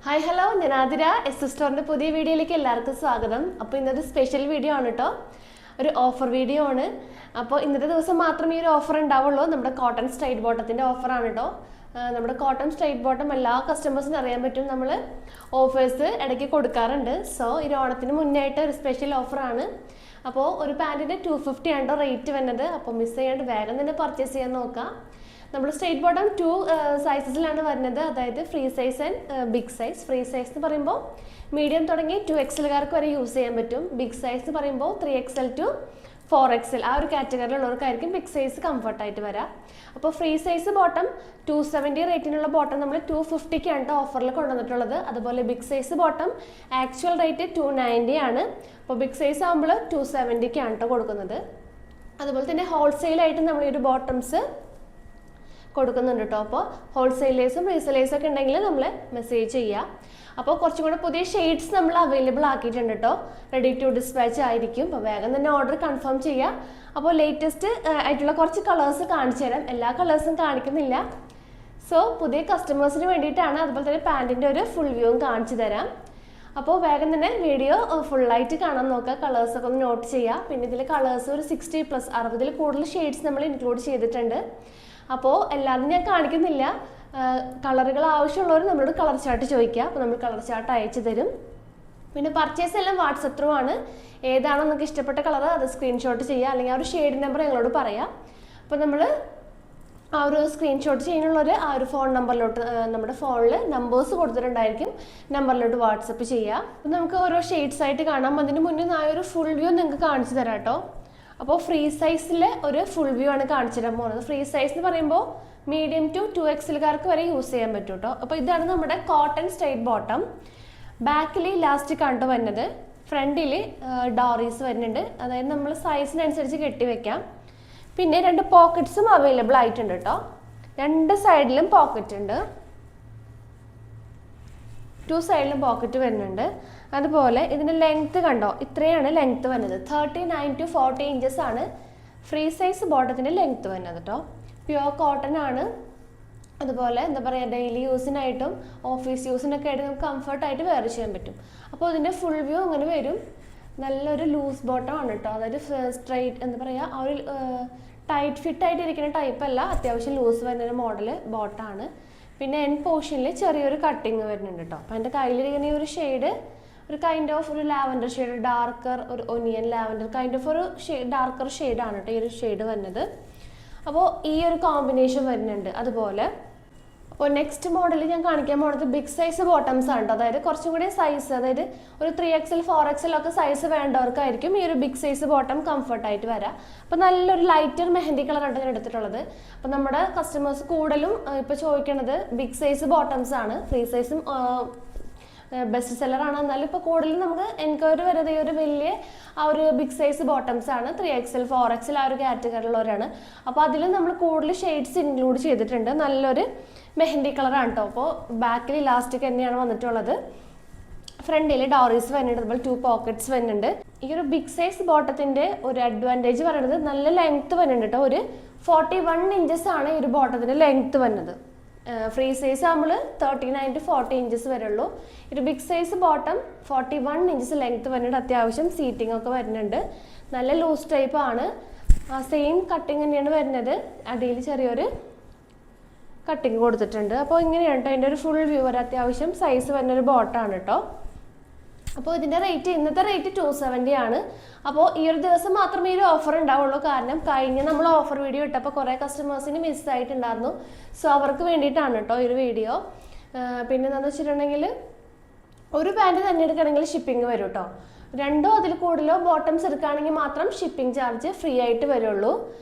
Hi hello, ഞാൻ Athira. S സ്റ്റോറിൻ്റെ പുതിയ വീഡിയോയിലേക്ക് എല്ലാവർക്കും സ്വാഗതം. അപ്പോൾ ഇന്നൊരു സ്പെഷ്യൽ വീഡിയോ ആണ് കേട്ടോ, ഒരു ഓഫർ വീഡിയോ ആണ്. അപ്പോൾ ഇന്നത്തെ ദിവസം മാത്രമേ ഈ ഒരു ഓഫർ ഉണ്ടാവുള്ളൂ. നമ്മുടെ കോട്ടൺ സ്ട്രൈറ്റ് ബോട്ടത്തിൻ്റെ ഓഫറാണ് കേട്ടോ. നമ്മുടെ കോട്ടൺ സ്ട്രൈറ്റ് ബോട്ടം എല്ലാ കസ്റ്റമേഴ്സിനും അറിയാൻ പറ്റും, നമ്മൾ ഓഫേഴ്സ് ഇടയ്ക്ക് കൊടുക്കാറുണ്ട്. സോ ഈ ഓണത്തിന് മുന്നായിട്ട് ഒരു സ്പെഷ്യൽ ഓഫറാണ്. അപ്പോൾ ഒരു പാൻറ്റിന് 250 ആണ് റേറ്റ് വരുന്നത്. അപ്പോൾ മിസ് ചെയ്യാണ്ട് വേഗം തന്നെ പർച്ചേസ് ചെയ്യാൻ നോക്കാം. നമ്മൾ സ്ട്രൈറ്റ് ബോട്ടം 2 സൈസസിലാണ് വരുന്നത്, അതായത് free size and big size. Free size എന്ന് പറയുമ്പോൾ മീഡിയം തുടങ്ങി 2XL വരെ യൂസ് ചെയ്യാൻ പറ്റും. ബിഗ് സൈസ് എന്ന് പറയുമ്പോൾ 3XL to 4XL ആ ഒരു കാറ്റഗറിയിലുള്ളവർക്കായിരിക്കും ബിഗ് സൈസ് കംഫർട്ടായിട്ട് വരാം. അപ്പോൾ ഫ്രീ സൈസ് ബോട്ടം 270 റേറ്റിനുള്ള ബോട്ടം നമ്മൾ 250 ഓഫറിൽ കൊണ്ടുവന്നിട്ടുള്ളത്. അതുപോലെ big size bottom actual rate 290 ആണ്. അപ്പോൾ ബിഗ് സൈസ് ആകുമ്പോൾ 270 കൊടുക്കുന്നത്. അതുപോലെ തന്നെ ഹോൾസെയിലായിട്ട് നമ്മൾ ഈ ഒരു ബോട്ടംസ് കൊടുക്കുന്നുണ്ട് കേട്ടോ. അപ്പോൾ ഹോൾസെയിലേഴ്സും റീസെയിലേഴ്സും ഒക്കെ ഉണ്ടെങ്കിൽ നമ്മൾ മെസ്സേജ് ചെയ്യുക. അപ്പോൾ കുറച്ചും കൂടെ പുതിയ ഷെയ്ഡ്സ് നമ്മൾ അവൈലബിൾ ആക്കിയിട്ടുണ്ട് കേട്ടോ. റെഡി ടു ഡിസ്പാച്ച് ആയിരിക്കും. അപ്പോൾ വേഗം തന്നെ ഓർഡർ കൺഫേം ചെയ്യുക. അപ്പോൾ ലേറ്റസ്റ്റ് ആയിട്ടുള്ള കുറച്ച് കളേഴ്സ് കാണിച്ചു തരാം. എല്ലാ കളേഴ്സും കാണിക്കുന്നില്ല. സോ പുതിയ കസ്റ്റമേഴ്സിന് വേണ്ടിയിട്ടാണ്. അതുപോലെ തന്നെ പാൻറ്റിൻ്റെ ഒരു ഫുൾ വ്യൂവും കാണിച്ചു തരാം. അപ്പോൾ വേഗം തന്നെ വീഡിയോ ഫുള്ളായിട്ട് കാണാൻ നോക്കുക. കളേഴ്സൊക്കെ ഒന്ന് നോട്ട് ചെയ്യുക. പിന്നെ ഇതിൽ കളേഴ്സ് ഒരു 60+, 60 കൂടുതൽ ഷെയ്ഡ്സ് നമ്മൾ ഇൻക്ലൂഡ് ചെയ്തിട്ടുണ്ട്. അപ്പോൾ എല്ലാവരും ഞാൻ കാണിക്കുന്നില്ല. കളറുകൾ ആവശ്യമുള്ളവർ നമ്മളോട് കളർ ചാർട്ട് ചോദിക്കുക. അപ്പോൾ നമ്മൾ കളർ ചാർട്ട് അയച്ചു തരും. പിന്നെ പർച്ചേസ് എല്ലാം വാട്സപ്പ് ത്രൂ ആണ്. ഏതാണോ നിങ്ങൾക്ക് ഇഷ്ടപ്പെട്ട കളർ അത് സ്ക്രീൻഷോട്ട് ചെയ്യുക, അല്ലെങ്കിൽ ആ ഒരു ഷെയ്ഡ് നമ്പർ ഞങ്ങളോട് പറയാം. അപ്പോൾ നമ്മൾ ആ ഒരു സ്ക്രീൻഷോട്ട് ചെയ്യാനുള്ളവർ ആ ഒരു ഫോൺ നമ്പറിലോട്ട്, നമ്മുടെ ഫോണിൽ നമ്പേഴ്സ് കൊടുത്തിട്ടുണ്ടായിരിക്കും, നമ്പറിലോട്ട് വാട്സപ്പ് ചെയ്യുക. അപ്പോൾ നമുക്ക് ഓരോ ഷെയ്ഡ്സ് ആയിട്ട് കാണാം. അതിന് മുന്നേ ആ ഒരു ഫുൾ വ്യൂ നിങ്ങൾക്ക് കാണിച്ചു തരാം കേട്ടോ. അപ്പോൾ ഫ്രീ സൈസിൽ ഒരു ഫുൾ വ്യൂ ആണ് കാണിച്ചു തരാൻ പോകുന്നത്. ഫ്രീ സൈസ് എന്ന് പറയുമ്പോൾ മീഡിയം ടു 2XL വരെ യൂസ് ചെയ്യാൻ പറ്റും കേട്ടോ. അപ്പോൾ ഇതാണ് നമ്മുടെ കോട്ടൺ സ്ട്രൈറ്റ് ബോട്ടം. ബാക്കിൽ ഇലാസ്റ്റിക് ആണ് വരുന്നത്. ഫ്രണ്ടിൽ ഡോറീസ് വരുന്നുണ്ട്, അതായത് നമ്മൾ സൈസിനനുസരിച്ച് കെട്ടിവെക്കാം. പിന്നെ 2 പോക്കറ്റ്സും അവൈലബിൾ ആയിട്ടുണ്ട് കേട്ടോ. 2 സൈഡിലും പോക്കറ്റ് ഉണ്ട്, 2 സൈഡിലും പോക്കറ്റ് വരുന്നുണ്ട്. അതുപോലെ ഇതിൻ്റെ ലെങ്ത്ത് കണ്ടോ, ഇത്രയാണ് ലെങ്ത്ത് വരുന്നത്. 39 to 40 ഇഞ്ചസ് ആണ് ഫ്രീ സൈസ് ബോട്ടത്തിൻ്റെ ലെങ്ത്ത് വരുന്നത് കേട്ടോ. പ്യുവർ കോട്ടൺ ആണ്. അതുപോലെ എന്താ പറയുക, ഡെയിലി യൂസിനായിട്ടും ഓഫീസ് യൂസിനൊക്കെ ആയിട്ട് നമുക്ക് കംഫർട്ടായിട്ട് വെയർ ചെയ്യാൻ പറ്റും. അപ്പോൾ ഇതിൻ്റെ ഫുൾ വ്യൂ അങ്ങനെ വരും. നല്ലൊരു ലൂസ് ബോട്ടം ആണ് കേട്ടോ. അതായത് സ്ട്രൈറ്റ് എന്താ പറയുക, ആ ഒരു ടൈറ്റ് ഫിറ്റ് ആയിട്ട് ഇരിക്കുന്ന ടൈപ്പ് അല്ല, അത്യാവശ്യം ലൂസ് വരുന്നൊരു മോഡൽ ബോട്ടാണ്. പിന്നെ എൻ പോർഷനിൽ ചെറിയൊരു കട്ടിങ് വരുന്നുണ്ട് കേട്ടോ. അപ്പോൾ എൻ്റെ കയ്യിലിരിക്കുന്ന ഈ ഒരു ഷെയ്ഡ് ഒരു കൈൻഡ് ഓഫ് ഒരു ലാവൻഡർ ഷെയ്ഡ്, ഡാർക്കർ ഒരു ഒനിയൻ ലാവൻഡർ കൈൻഡ് ഓഫ് ഒരു ഡാർക്കർ ഷെയ്ഡാണ് കേട്ടോ ഈ ഒരു ഷെയ്ഡ് വരുന്നത്. അപ്പോൾ ഈ ഒരു കോമ്പിനേഷൻ വരുന്നുണ്ട്. അതുപോലെ അപ്പോൾ നെക്സ്റ്റ് മോഡൽ ഞാൻ കാണിക്കാൻ പോകുന്നത് ബിഗ് സൈസ് ബോട്ടംസ് ആണ്. അതായത് കുറച്ചും കൂടി സൈസ്, അതായത് ഒരു 3XL 4XL ഒക്കെ സൈസ് വേണ്ടവർക്കായിരിക്കും ഈ ഒരു ബിഗ് സൈസ് ബോട്ടം കംഫർട്ടായിട്ട് വരാം. അപ്പോൾ നല്ലൊരു ലൈറ്റർ മെഹന്തി കളറാണ് ഞാൻ എടുത്തിട്ടുള്ളത്. അപ്പോൾ നമ്മുടെ കസ്റ്റമേഴ്സ് കൂടുതലും ഇപ്പോൾ ചോദിക്കുന്നത് ബിഗ് സൈസ് ബോട്ടംസ് ആണ്. ഫ്രീ സൈസും ബെസ്റ്റ് സെല്ലറാണ്. എന്നാലും ഇപ്പോൾ കൂടുതലും നമുക്ക് എൻക്വയറി വരുന്നത് ഈ ഒരു വലിയ ആ ഒരു ബിഗ് സൈസ് ബോട്ടംസ് ആണ്. 3XL 4XL ആ ഒരു കാറ്റഗറിയിലുള്ളവരാണ്. അപ്പോൾ അതിൽ നമ്മൾ കൂടുതൽ ഷെയ്ഡ്സ് ഇൻക്ലൂഡ് ചെയ്തിട്ടുണ്ട്. നല്ലൊരു മെഹന്തി കളറാണ് കേട്ടോ. അപ്പോൾ ബാക്കിൽ ഇലാസ്റ്റിക് തന്നെയാണ് വന്നിട്ടുള്ളത്. ഫ്രണ്ടിൽ ഡോറീസ് വരുന്നുണ്ട്, അതുപോലെ 2 പോക്കറ്റ്സ് വരുന്നുണ്ട്. ഈ ഒരു ബിഗ് സൈസ് ബോട്ടത്തിൻ്റെ ഒരു അഡ്വാൻറ്റേജ് പറയുന്നത് നല്ല ലെങ്ത്ത് വരുന്നുണ്ട് കേട്ടോ. ഒരു 41 ഇഞ്ചസ് ആണ് ഈ ഒരു ബോട്ടത്തിൻ്റെ ലെങ്ത്ത് വരുന്നത്. ഫ്രീ സൈസ് നമ്മൾ 39 to 40 ഇഞ്ചസ് വരുള്ളൂ. ഒരു big size bottom 41 inches length വരുന്നുണ്ട്. അത്യാവശ്യം സീറ്റിംഗ് ഒക്കെ വരുന്നുണ്ട്. നല്ല ലൂസ് ടൈപ്പ് ആണ്. സെയിം കട്ടിങ് തന്നെയാണ് വരുന്നത്. അടിയിൽ ചെറിയൊരു കട്ടിങ് കൊടുത്തിട്ടുണ്ട്. അപ്പോൾ ഇങ്ങനെയാണ് കേട്ടോ അതിൻ്റെ ഒരു ഫുൾ വ്യൂ വരെ. അത്യാവശ്യം സൈസ് വരുന്നൊരു ബോട്ടാണ് കേട്ടോ. അപ്പോൾ ഇതിൻ്റെ റേറ്റ്, ഇന്നത്തെ റേറ്റ് 270 ആണ്. അപ്പോൾ ഈ ഒരു ദിവസം മാത്രമേ ഈ ഒരു ഓഫർ ഉണ്ടാവുള്ളൂ. കാരണം കഴിഞ്ഞ നമ്മൾ ഓഫർ വീഡിയോ ഇട്ടപ്പോൾ കുറേ കസ്റ്റമേഴ്സിന് മിസ്സായിട്ടുണ്ടായിരുന്നു. സോ അവർക്ക് വേണ്ടിയിട്ടാണ് കേട്ടോ ഈ ഒരു വീഡിയോ. പിന്നെ എന്താണെന്ന് വെച്ചിട്ടുണ്ടെങ്കിൽ ഒരു പാൻറ്റ് തന്നെ എടുക്കുകയാണെങ്കിൽ ഷിപ്പിംഗ് വരും കേട്ടോ. 2 അതിൽ കൂടുതലോ ബോട്ടംസ് എടുക്കുകയാണെങ്കിൽ മാത്രം ഷിപ്പിംഗ് ചാർജ് ഫ്രീ ആയിട്ട് വരുള്ളൂ.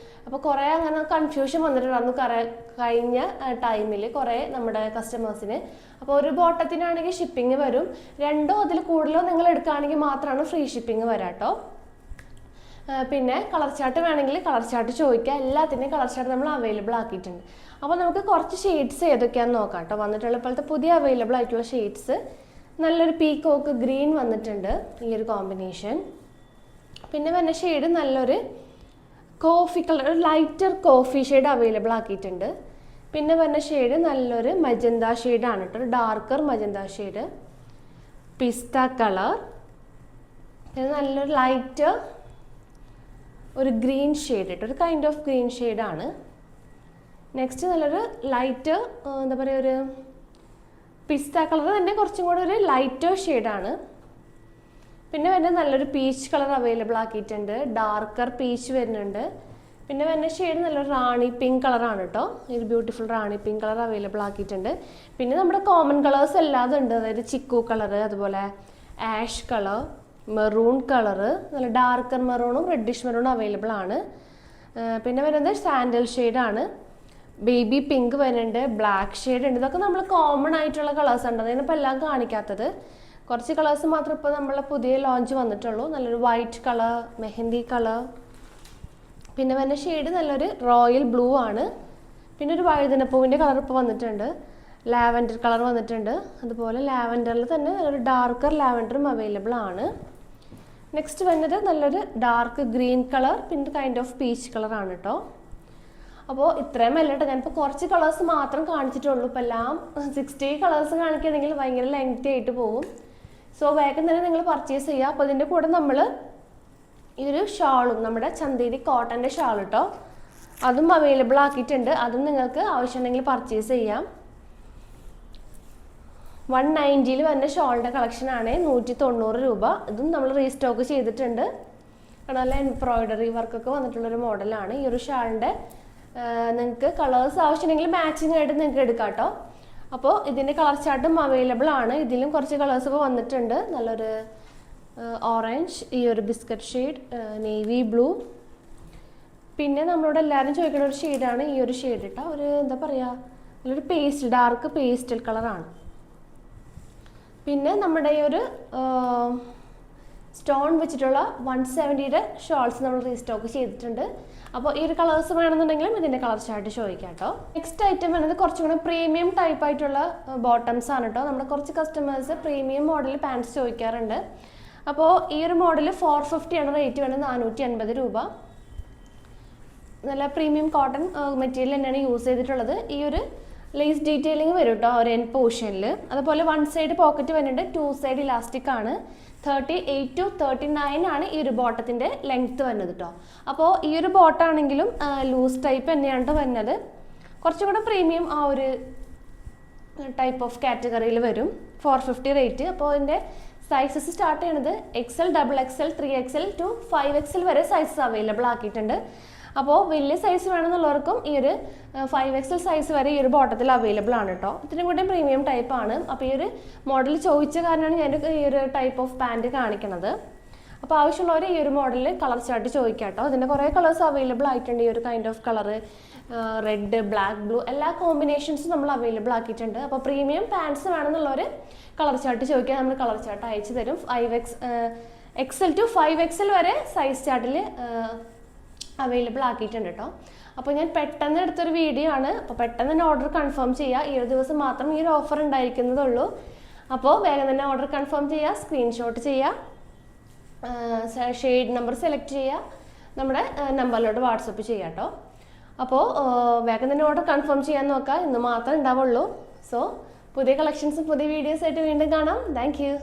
അപ്പോൾ കുറേ അങ്ങനെ കൺഫ്യൂഷൻ വന്നിട്ടുണ്ടായിരുന്നു കഴിഞ്ഞ ടൈമിൽ കുറേ നമ്മുടെ കസ്റ്റമേഴ്സിന്. അപ്പോൾ ഒരു ബോട്ടത്തിനാണെങ്കിൽ ഷിപ്പിംഗ് വരും. 2 അതിൽ കൂടുതലോ നിങ്ങൾ എടുക്കുകയാണെങ്കിൽ മാത്രമാണ് ഫ്രീ ഷിപ്പിംഗ് വരാം കേട്ടോ. പിന്നെ കളർ ചാർട്ട് വേണമെങ്കിൽ കളർ ചാർട്ട് ചോദിക്കുക. എല്ലാത്തിൻ്റെയും കളർ ചാർട്ട് നമ്മൾ അവൈലബിൾ ആക്കിയിട്ടുണ്ട്. അപ്പോൾ നമുക്ക് കുറച്ച് ഷെയ്ഡ്സ് ഏതൊക്കെയാണെന്ന് നോക്കാം കേട്ടോ. വന്നിട്ടുള്ള ഇപ്പോഴത്തെ പുതിയ അവൈലബിൾ ആയിട്ടുള്ള ഷെയ്ഡ്സ്. നല്ലൊരു പീക്കോക്ക് ഗ്രീൻ വന്നിട്ടുണ്ട് ഈ ഒരു കോമ്പിനേഷൻ. പിന്നെ വരുന്ന ഷെയ്ഡ് നല്ലൊരു coffee colour, lighter coffee shade available ആക്കിയിട്ടുണ്ട്. പിന്നെ വരുന്ന ഷെയ്ഡ് നല്ലൊരു മജന്ത ഷെയ്ഡാണ് കേട്ടോ, ഒരു ഡാർക്കർ മജന്ത ഷെയ്ഡ്. പിസ്ത കളർ. ഇത് നല്ലൊരു ലൈറ്റ് ഒരു ഗ്രീൻ ഷെയ്ഡ് കേട്ടോ, ഒരു കൈൻഡ് ഓഫ് ഗ്രീൻ ഷെയ്ഡാണ്. നെക്സ്റ്റ് നല്ലൊരു ലൈറ്റ് എന്താ പറയുക, ഒരു പിസ്ത കളർ തന്നെ കുറച്ചും കൂടെ ഒരു ലൈറ്റർ ഷെയ്ഡാണ്. പിന്നെ വരുന്നത് നല്ലൊരു പീച്ച് കളർ അവൈലബിൾ ആക്കിയിട്ടുണ്ട്, ഡാർക്കർ പീച്ച് വരുന്നുണ്ട്. പിന്നെ വരുന്ന ഷെയ്ഡ് നല്ലൊരു റാണി പിങ്ക് കളറാണ് കേട്ടോ, ഒരു ബ്യൂട്ടിഫുൾ റാണി പിങ്ക് കളർ അവൈലബിൾ ആക്കിയിട്ടുണ്ട്. പിന്നെ നമ്മുടെ കോമൺ കളേഴ്സ് അല്ലാതെ ഉണ്ട്, അതായത് ചിക്കു കളർ, അതുപോലെ ആഷ് കളർ, മെറൂൺ കളറ്, നല്ല ഡാർക്കർ മെറൂണും റെഡിഷ് മെറൂണും അവൈലബിൾ ആണ്. പിന്നെ വരുന്നത് സാൻഡൽ ഷെയ്ഡാണ്, ബേബി പിങ്ക് വരുന്നുണ്ട്, ബ്ലാക്ക് ഷെയ്ഡ് ഉണ്ട്. ഇതൊക്കെ നമ്മൾ കോമൺ ആയിട്ടുള്ള കളേഴ്സ് ഉണ്ട്, അതിനിപ്പോൾ എല്ലാം കാണിക്കാത്തത്. കുറച്ച് കളേഴ്സ് മാത്രം ഇപ്പോൾ നമ്മൾ പുതിയ ലോഞ്ച് വന്നിട്ടുള്ളൂ. നല്ലൊരു വൈറ്റ് കളർ, മെഹന്തി കളർ. പിന്നെ വരുന്ന ഷെയ്ഡ് നല്ലൊരു റോയൽ ബ്ലൂ ആണ്. പിന്നെ ഒരു വഴുതനപ്പൂവിൻ്റെ കളർ ഇപ്പോൾ വന്നിട്ടുണ്ട്, ലാവൻഡർ കളർ വന്നിട്ടുണ്ട്. അതുപോലെ ലാവൻഡറിൽ തന്നെ നല്ലൊരു ഡാർക്കർ ലാവൻഡറും അവൈലബിൾ ആണ്. നെക്സ്റ്റ് വരുന്നത് നല്ലൊരു ഡാർക്ക് ഗ്രീൻ കളർ, പിന്നെ കൈൻഡ് ഓഫ് പീച്ച് കളറാണ് കേട്ടോ. അപ്പോൾ ഇത്രയും അല്ല കേട്ടോ, ഞാനിപ്പോൾ കുറച്ച് കളേഴ്സ് മാത്രം കാണിച്ചിട്ടുള്ളൂ. ഇപ്പോൾ എല്ലാം 60 കളേഴ്സ് കാണിക്കുകയാണെങ്കിൽ ഭയങ്കര ലെങ്തി ആയിട്ട് പോകും. സോ വേഗം തന്നെ നിങ്ങൾ പർച്ചേസ് ചെയ്യുക. അപ്പോൾ ഇതിൻ്റെ കൂടെ നമ്മൾ ഈ ഒരു ഷാളും, നമ്മുടെ ചന്തേരി കോട്ടൻ്റെ ഷാൾ കേട്ടോ, അതും അവൈലബിൾ ആക്കിയിട്ടുണ്ട്. അതും നിങ്ങൾക്ക് ആവശ്യമുണ്ടെങ്കിൽ പർച്ചേസ് ചെയ്യാം. 190 വരുന്ന ഷോളിൻ്റെ കളക്ഷനാണ്, 190 രൂപ. ഇതും നമ്മൾ റീസ്റ്റോക്ക് ചെയ്തിട്ടുണ്ട്. നല്ല എംബ്രോയിഡറി വർക്കൊക്കെ വന്നിട്ടുള്ളൊരു മോഡലാണ് ഈ ഒരു ഷാളിൻ്റെ. നിങ്ങൾക്ക് കളേഴ്സ് ആവശ്യമുണ്ടെങ്കിൽ മാച്ചിങ് ആയിട്ട് നിങ്ങൾക്ക് എടുക്കാം കേട്ടോ. അപ്പോൾ ഇതിൻ്റെ കളർ ചാർട്ടും അവൈലബിൾ ആണ്. ഇതിലും കുറച്ച് കളേഴ്സ് ഇപ്പോൾ വന്നിട്ടുണ്ട്. നല്ലൊരു ഓറഞ്ച്, ഈ ഒരു ബിസ്ക്കറ്റ് ഷെയ്ഡ്, നേവി ബ്ലൂ. പിന്നെ നമ്മളോട് എല്ലാവരും ചോദിക്കുന്ന ഒരു ഷെയ്ഡാണ് ഈ ഒരു ഷെയ്ഡ് കേട്ടോ, ഒരു എന്താ പറയുക, നല്ലൊരു പേസ്റ്റ്, ഡാർക്ക് പേസ്റ്റൽ കളറാണ്. പിന്നെ നമ്മുടെ ഈ ഒരു സ്റ്റോൺ വെച്ചിട്ടുള്ള 170യുടെ ഷോൾസ് നമ്മൾ റീസ്റ്റോക്ക് ചെയ്തിട്ടുണ്ട്. അപ്പോൾ ഈ ഒരു കളേഴ്സ് വേണമെന്നുണ്ടെങ്കിലും ഇതിൻ്റെ കളർ ചാർട്ട് ചോദിക്കാം കേട്ടോ. നെക്സ്റ്റ് ഐറ്റം വരുന്നത് കുറച്ചും കൂടെ പ്രീമിയം ടൈപ്പ് ആയിട്ടുള്ള ബോട്ടംസ് ആണ് കേട്ടോ. നമ്മുടെ കുറച്ച് കസ്റ്റമേഴ്സ് പ്രീമിയം മോഡൽ പാൻറ്റ്സ് ചോദിക്കാറുണ്ട്. അപ്പോൾ ഈ ഒരു മോഡൽ 450 ആണ് റേറ്റ് വരുന്നത്, 480 രൂപ. നല്ല പ്രീമിയം കോട്ടൺ മെറ്റീരിയൽ തന്നെയാണ് യൂസ് ചെയ്തിട്ടുള്ളത്. ഈ ഒരു ലേസ് ഡീറ്റെയിലിംഗ് വരും കേട്ടോ ഒരു എൻ പോർഷനിൽ. അതുപോലെ 1 സൈഡ് പോക്കറ്റ് വരുന്നുണ്ട്, 2 സൈഡ് ഇലാസ്റ്റിക് ആണ്. 38 to 39 ആണ് ഈ ഒരു ബോട്ടത്തിൻ്റെ ലെങ്ത്ത് വരുന്നത് കേട്ടോ. അപ്പോൾ ഈ ഒരു ബോട്ടാണെങ്കിലും ലൂസ് ടൈപ്പ് തന്നെയാണ് വരുന്നത്. കുറച്ചും കൂടെ പ്രീമിയം ആ ഒരു ടൈപ്പ് ഓഫ് കാറ്റഗറിയിൽ വരും. 450 റേറ്റ്. അപ്പോൾ ഇതിൻ്റെ സൈസസ് സ്റ്റാർട്ട് ചെയ്യുന്നത് XL, XXL, 3XL to 5XL വരെ സൈസസ് അവൈലബിൾ ആക്കിയിട്ടുണ്ട്. അപ്പോൾ വലിയ സൈസ് വേണമെന്നുള്ളവർക്കും ഈ ഒരു 5XL സൈസ് വരെ ഈ ഒരു ബോട്ടത്തിൽ അവൈലബിൾ ആണ് കേട്ടോ. ഇതിനും കൂടെ പ്രീമിയം ടൈപ്പ് ആണ്. അപ്പോൾ ഈ ഒരു മോഡൽ ചോദിച്ച കാരണമാണ് ഞാൻ ഈ ഒരു ടൈപ്പ് ഓഫ് പാൻറ്റ് കാണിക്കുന്നത്. അപ്പോൾ ആവശ്യമുള്ളവർ ഈ ഒരു മോഡലിൽ കളർ ചാർട്ട് ചോദിക്കാം കേട്ടോ. ഇതിൻ്റെ കുറേ കളേഴ്സ് അവൈലബിൾ ആയിട്ടുണ്ട്. ഈ ഒരു kind of colour, red, black, blue, എല്ലാ കോമ്പിനേഷൻസും നമ്മൾ അവൈലബിൾ ആക്കിയിട്ടുണ്ട്. അപ്പോൾ പ്രീമിയം പാൻറ്റ്സ് വേണമെന്നുള്ളവർ കളർ ചാർട്ട് ചോദിക്കുക, നമ്മൾ കളർ ചാർട്ട് അയച്ചു തരും. XL to 5XL വരെ സൈസ് ചാർട്ടിൽ അവൈലബിൾ ആക്കിയിട്ടുണ്ട് കേട്ടോ. അപ്പോൾ ഞാൻ പെട്ടെന്ന് എടുത്തൊരു വീഡിയോ ആണ്. അപ്പോൾ പെട്ടെന്ന് തന്നെ ഓർഡർ കൺഫേം ചെയ്യുക. ഈ ഒരു ദിവസം മാത്രം ഈ ഒരു ഓഫർ ഉണ്ടായിരിക്കുന്നതുള്ളൂ. അപ്പോൾ വേഗം തന്നെ ഓർഡർ കൺഫേം ചെയ്യുക, സ്ക്രീൻഷോട്ട് ചെയ്യുക, ഷെയ്ഡ് നമ്പർ സെലക്ട് ചെയ്യുക, നമ്മുടെ നമ്പറിലോട്ട് വാട്സപ്പ് ചെയ്യുക കേട്ടോ. അപ്പോൾ വേഗം തന്നെ ഓർഡർ കൺഫേം ചെയ്യാൻ നോക്കുക, ഇന്ന് മാത്രമേ ഉണ്ടാവുള്ളൂ. സോ പുതിയ കളക്ഷൻസും പുതിയ വീഡിയോസ് ആയിട്ട് വീണ്ടും കാണാം. Thank you.